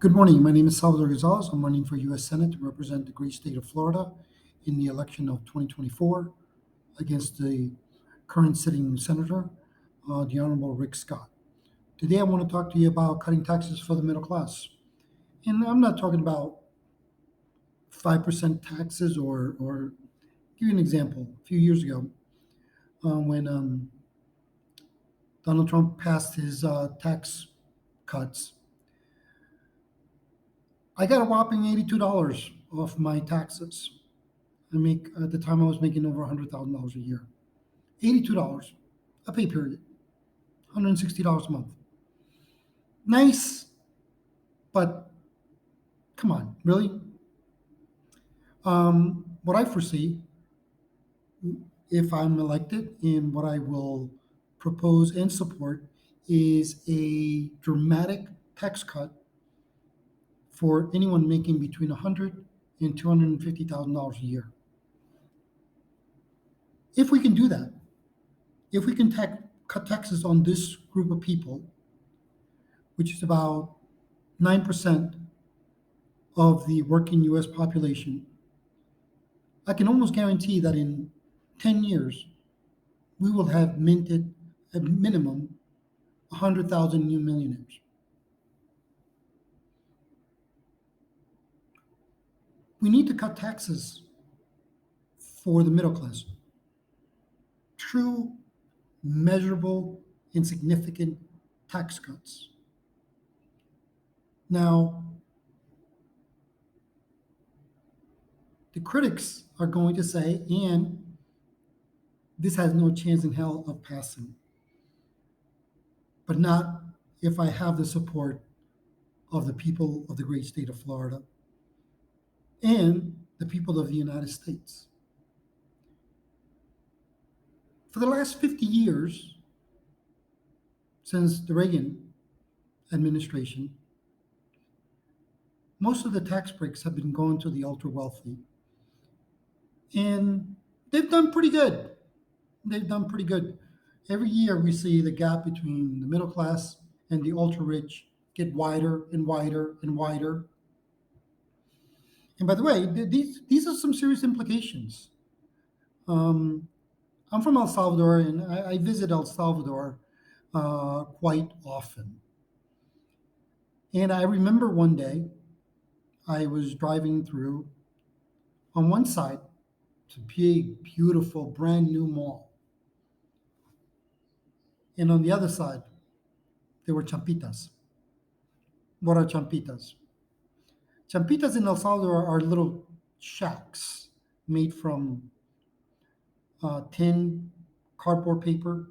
Good morning. My name is Salvador Gonzalez. I'm running for U.S. Senate to represent the great state of Florida in the election of 2024 against the current sitting senator, the Honorable Rick Scott. Today, I want to talk to you about cutting taxes for the middle class. And I'm not talking about 5% taxes or give you an example. A few years ago, when Donald Trump passed his tax cuts, I got a whopping $82 off my taxes. At the time I was making over $100,000 a year. $82 a pay period, $160 a month. Nice, but come on, really? What I foresee, if I'm elected, and what I will propose and support is a dramatic tax cut for anyone making between $100,000 and $250,000 a year. If we can do that, if we can cut taxes on this group of people, which is about 9% of the working US population, I can almost guarantee that in 10 years, we will have minted at minimum 100,000 new millionaires. We need to cut taxes for the middle class. True, measurable, and significant tax cuts. Now, the critics are going to say, and this has no chance in hell of passing, but not if I have the support of the people of the great state of Florida and the people of the United States. For the last 50 years, since the Reagan administration, most of the tax breaks have been going to the ultra wealthy. And they've done pretty good. Every year we see the gap between the middle class and the ultra rich get wider and wider and wider. And by the way, these are some serious implications. I'm from El Salvador, and I visit El Salvador quite often. And I remember one day I was driving through. On one side, it's a big, beautiful, brand new mall. And on the other side, there were champitas. What are champitas? Champitas in El Salvador are little shacks made from tin, cardboard paper.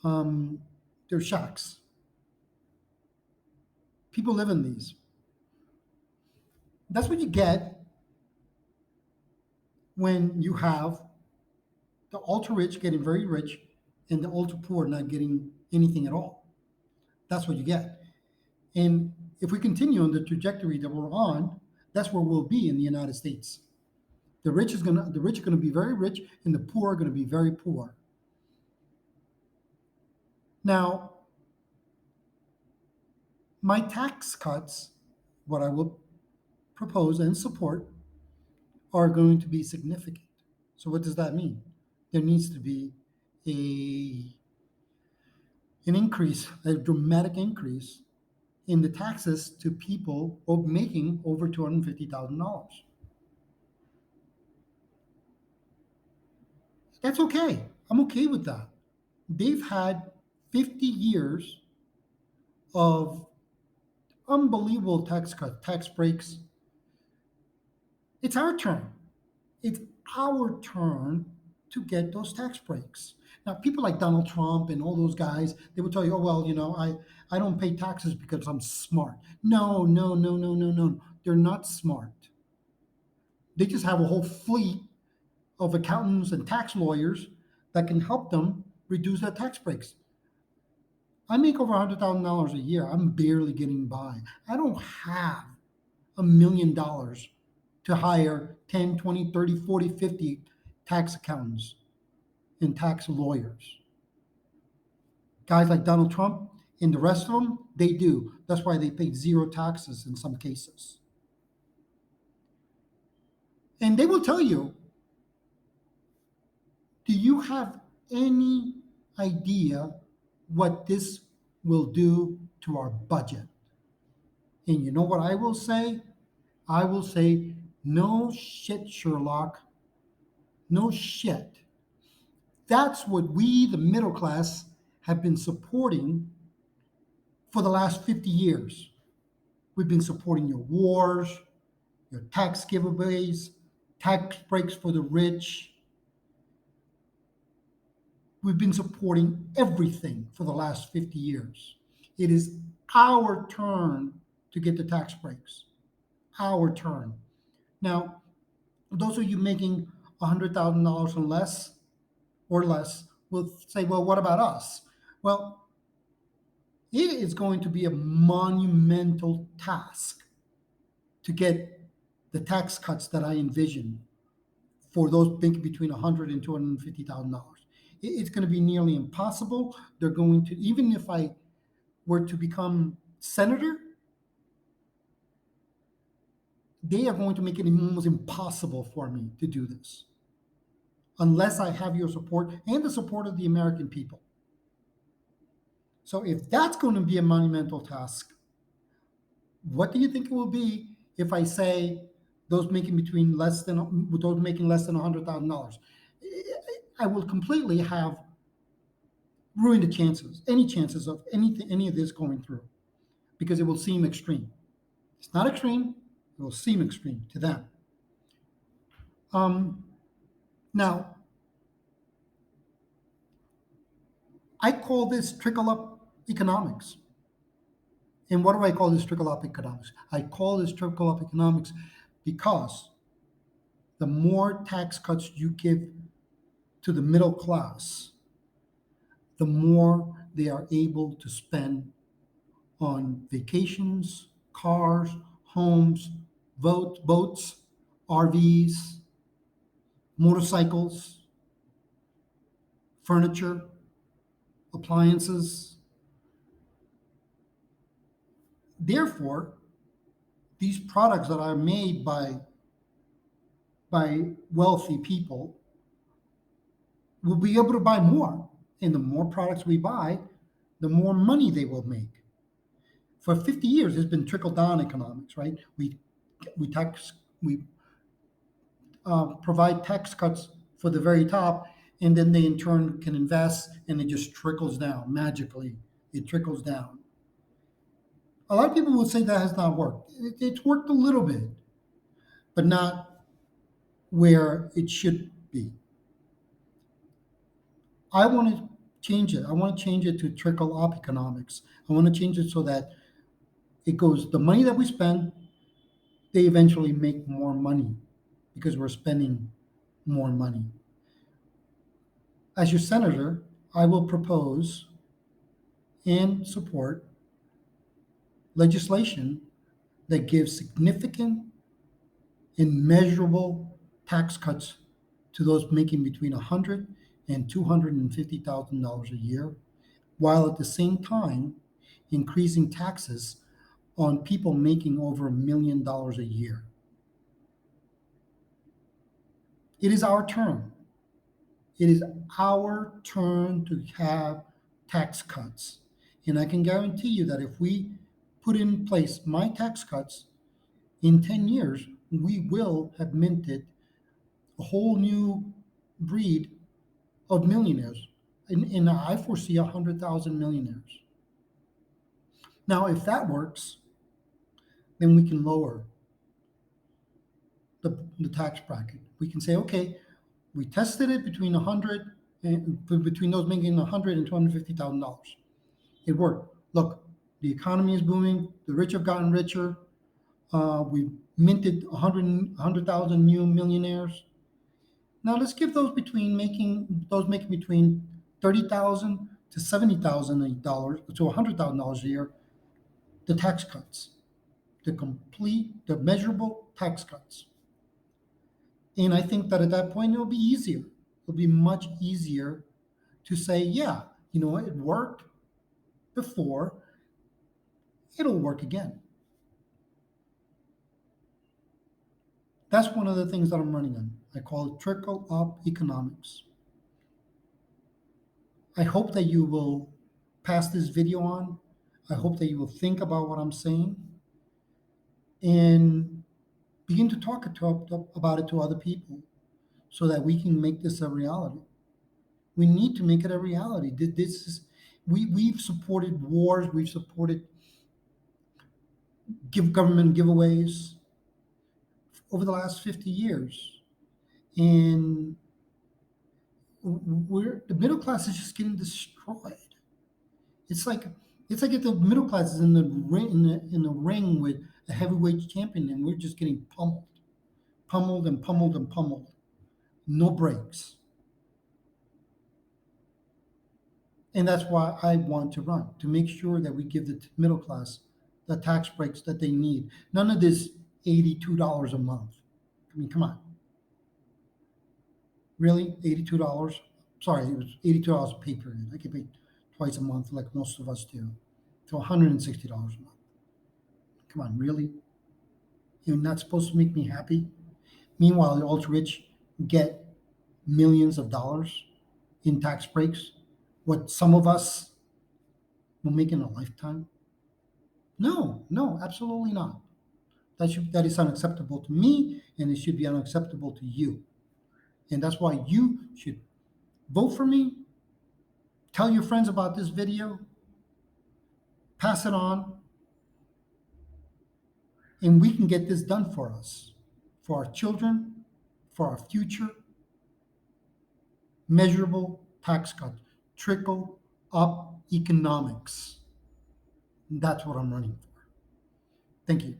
They're shacks. People live in these. That's what you get when you have the ultra rich getting very rich and the ultra poor not getting anything at all. That's what you get. And if we continue on the trajectory that we're on, that's where we'll be in the United States. The rich are going to be very rich, and the poor are going to be very poor. Now, my tax cuts, what I will propose and support, are going to be significant. So what does that mean? There needs to be an increase, a dramatic increase in the taxes to people making over $250,000. That's okay. I'm okay with that. They've had 50 years of unbelievable tax cuts, tax breaks. It's our turn. It's our turn to get those tax breaks. Now, people like Donald Trump and all those guys, they will tell you, oh, well, I don't pay taxes because I'm smart. No. They're not smart. They just have a whole fleet of accountants and tax lawyers that can help them reduce their tax breaks. I make over $100,000 a year. I'm barely getting by. I don't have $1 million to hire 10, 20, 30, 40, 50 tax accountants and tax lawyers. Guys like Donald Trump, And the rest of them, they do. That's why they pay zero taxes in some cases. And they will tell you, do you have any idea what this will do to our budget? And you know what I will say? I will say, no shit, Sherlock. No shit. That's what we, the middle class, have been supporting for the last 50 years. We've been supporting your wars, your tax giveaways, tax breaks for the rich. We've been supporting everything for the last 50 years. It is our turn to get the tax breaks. Our turn. Now, those of you making $100,000 or less will say, well, what about us? Well, it is going to be a monumental task to get the tax cuts that I envision for those making between $100,000 and $250,000. It's going to be nearly impossible. They're going to, even if I were to become senator, they are going to make it almost impossible for me to do this unless I have your support and the support of the American people. So if that's going to be a monumental task, what do you think it will be if I say those making less than $100,000? I will completely have ruined the chances, any chances of anything, any of this going through, because it will seem extreme. It's not extreme; it will seem extreme to them. Um, Now, I call this trickle up economics. And what do I call this trickle up economics? I call this trickle up economics because the more tax cuts you give to the middle class, the more they are able to spend on vacations, cars, homes, boats, RVs, motorcycles, furniture, appliances. Therefore, these products that are made by wealthy people will be able to buy more. And the more products we buy, the more money they will make. For 50 years, it's been trickle down economics, right? We provide tax cuts for the very top, and then they in turn can invest, and it just trickles down magically. It trickles down. A lot of people will say that has not worked. It's worked a little bit, but not where it should be. I want to change it. I want to change it to trickle up economics. I want to change it so that it goes, the money that we spend, they eventually make more money because we're spending more money. As your senator, I will propose and support legislation that gives significant and measurable tax cuts to those making between $100,000 and $250,000 a year, while at the same time increasing taxes on people making over $1 million a year. It is our turn. It is our turn to have tax cuts. And I can guarantee you that if we put in place my tax cuts in 10 years, we will have minted a whole new breed of millionaires. And I foresee 100,000 millionaires. Now, if that works, then we can lower the tax bracket. We can say, okay, we tested it between 100 and between those making 100 and $250,000. It worked. Look, the economy is booming. The rich have gotten richer. We minted 100,000 new millionaires. Now let's give those making between 30,000 to $70,000 to $100,000 a year the tax cuts, the measurable tax cuts. And I think that at that point it'll be easier. It'll be much easier to say, yeah, you know what, it worked. before, it'll work again. That's one of the things that I'm running on. I call it trickle up economics. I hope that you will pass this video on. I hope that you will think about what I'm saying and begin to about it to other people so that we can make this a reality. We need to make it a reality. This is we've supported wars, we've supported give government giveaways over the last 50 years, and we're the middle class is just getting destroyed. It's like it's like if the middle class is in the ring in the ring with a heavyweight champion, and we're just getting pummeled, pummeled and pummeled and pummeled. No breaks. And that's why I want to run, to make sure that we give the middle class the tax breaks that they need. None of this $82 a month. I mean, come on. Really? $82? Sorry, it was $82 a pay period. I could pay twice a month like most of us do. So $160 a month. Come on, really? You're not supposed to make me happy? Meanwhile, the ultra rich get millions of dollars in tax breaks. What some of us will make in a lifetime? No, no, absolutely not. That is unacceptable to me, and it should be unacceptable to you. And that's why you should vote for me. Tell your friends about this video. Pass it on, and we can get this done for us, for our children, for our future. Measurable tax cuts, trickle up economics. That's what I'm running for. Thank you.